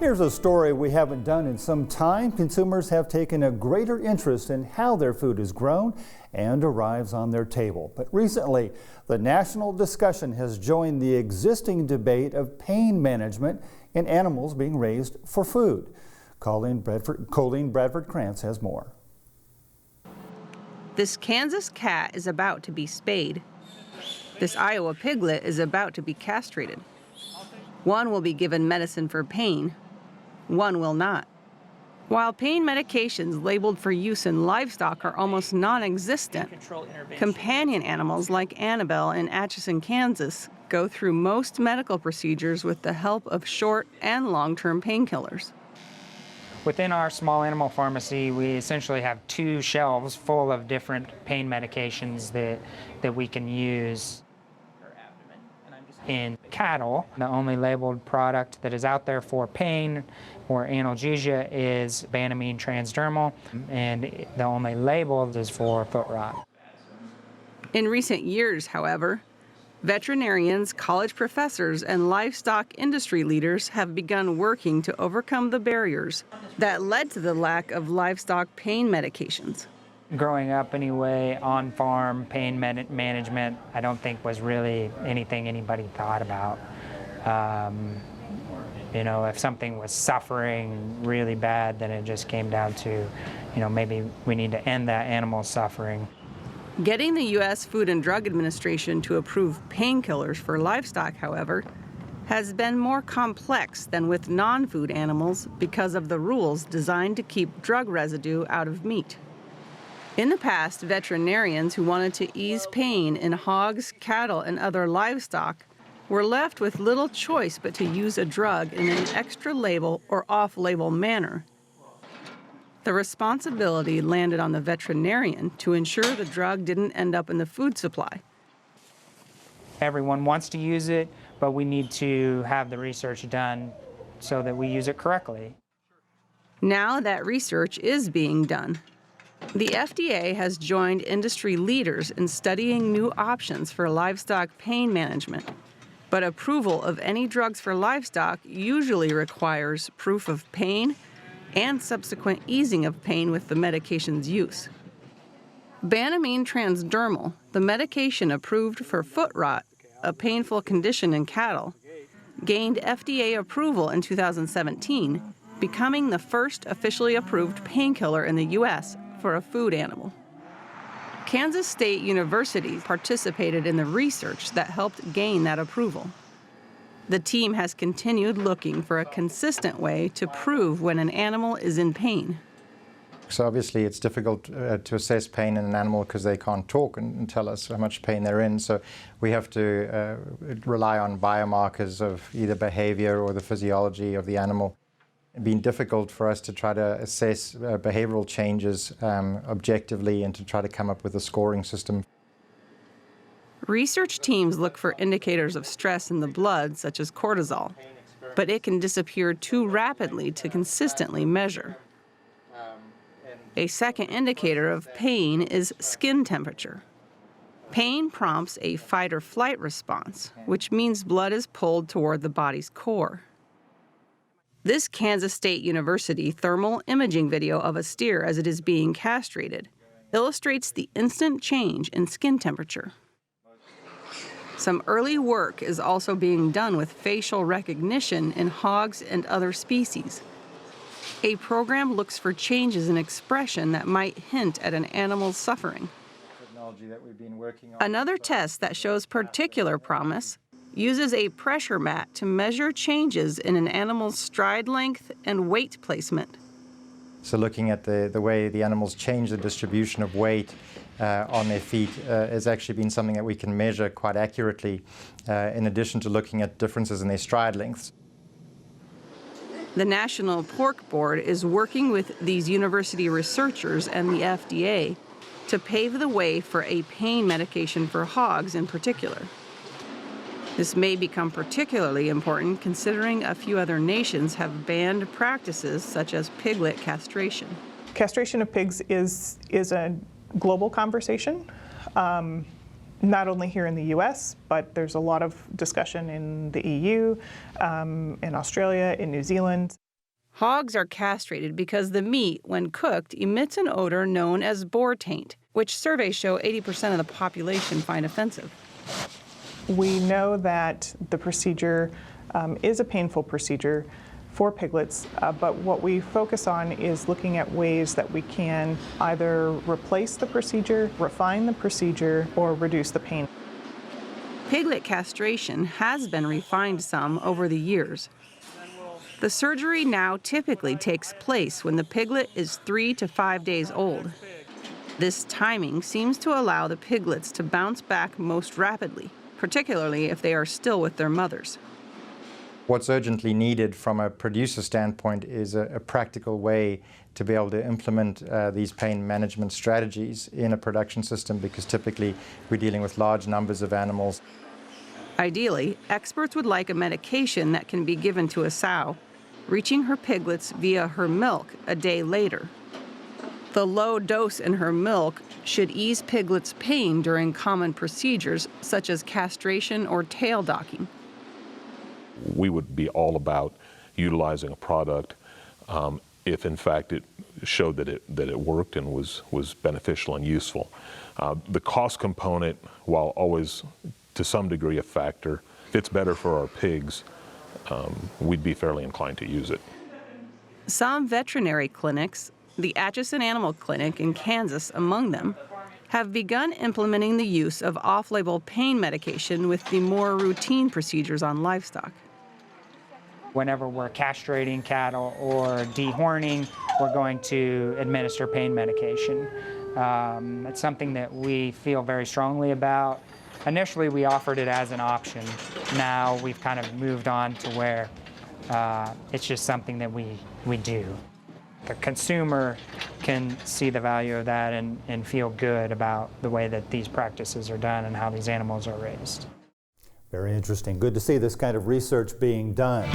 Here's a story we haven't done in some time. Consumers have taken a greater interest in how their food is grown and arrives on their table. But recently, the national discussion has joined the existing debate of pain management in animals being raised for food. Colleen Bradford Krantz has more. This Kansas cat is about to be spayed. This Iowa piglet is about to be castrated. One will be given medicine for pain, one will not. While pain medications labeled for use in livestock are almost non-existent, companion animals like Annabelle in Atchison, Kansas, go through most medical procedures with the help of short and long-term painkillers. Within our small animal pharmacy, we essentially have 2 shelves full of different pain medications that we can use. In cattle, the only labeled product that is out there for pain or analgesia is Banamine transdermal, and the only label is for foot rot. In recent years, however, veterinarians, college professors, and livestock industry leaders have begun working to overcome the barriers that led to the lack of livestock pain medications. Growing up anyway, on-farm pain management, I don't think was really anything anybody thought about. You know, if something was suffering really bad, then it just came down to, you know, maybe we need to end that animal's suffering. Getting the U.S. Food and Drug Administration to approve painkillers for livestock, however, has been more complex than with non-food animals because of the rules designed to keep drug residue out of meat. In the past, veterinarians who wanted to ease pain in hogs, cattle, and other livestock were left with little choice but to use a drug in an extra-label or off-label manner. The responsibility landed on the veterinarian to ensure the drug didn't end up in the food supply. Everyone wants to use it, but we need to have the research done so that we use it correctly. Now that research is being done. The FDA has joined industry leaders in studying new options for livestock pain management. But approval of any drugs for livestock usually requires proof of pain and subsequent easing of pain with the medication's use. Banamine transdermal, the medication approved for foot rot, a painful condition in cattle, gained FDA approval in 2017, becoming the first officially approved painkiller in the U.S. for a food animal. Kansas State University participated in the research that helped gain that approval. The team has continued looking for a consistent way to prove when an animal is in pain. So obviously it's difficult to assess pain in an animal because they can't talk and tell us how much pain they're in. So we have to rely on biomarkers of either behavior or the physiology of the animal. It's been difficult for us to try to assess behavioral changes objectively and to try to come up with a scoring system. Research teams look for indicators of stress in the blood, such as cortisol, but it can disappear too rapidly to consistently measure. A second indicator of pain is skin temperature. Pain prompts a fight or flight response, which means blood is pulled toward the body's core. This Kansas State University thermal imaging video of a steer as it is being castrated illustrates the instant change in skin temperature. Some early work is also being done with facial recognition in hogs and other species. A program looks for changes in expression that might hint at an animal's suffering. Another test that shows particular promise uses a pressure mat to measure changes in an animal's stride length and weight placement. So looking at the way the animals change the distribution of weight on their feet has actually been something that we can measure quite accurately, in addition to looking at differences in their stride lengths. The National Pork Board is working with these university researchers and the FDA to pave the way for a pain medication for hogs in particular. This may become particularly important considering a few other nations have banned practices such as piglet castration. Castration of pigs is a global conversation, not only here in the US, but there's a lot of discussion in the EU, in Australia, in New Zealand. Hogs are castrated because the meat, when cooked, emits an odor known as boar taint, which surveys show 80% of the population find offensive. We know that the procedure is a painful procedure for piglets, but what we focus on is looking at ways that we can either replace the procedure, refine the procedure, or reduce the pain. Piglet castration has been refined some over the years. The surgery now typically takes place when the piglet is 3 to 5 days old. This timing seems to allow the piglets to bounce back most rapidly, particularly if they are still with their mothers. What's urgently needed from a producer standpoint is a practical way to be able to implement these pain management strategies in a production system, because typically we're dealing with large numbers of animals. Ideally, experts would like a medication that can be given to a sow, reaching her piglets via her milk a day later. The low dose in her milk should ease piglets' pain during common procedures such as castration or tail docking. We would be all about utilizing a product if in fact it showed that it worked and was beneficial and useful. The cost component, while always to some degree a factor, if it's better for our pigs, we'd be fairly inclined to use it. Some veterinary clinics, the Atchison Animal Clinic in Kansas among them, have begun implementing the use of off-label pain medication with the more routine procedures on livestock. Whenever we're castrating cattle or dehorning, we're going to administer pain medication. It's something that we feel very strongly about. Initially, we offered it as an option. Now we've kind of moved on to where it's just something that we do. The consumer can see the value of that and feel good about the way that these practices are done and how these animals are raised. Very interesting. Good to see this kind of research being done.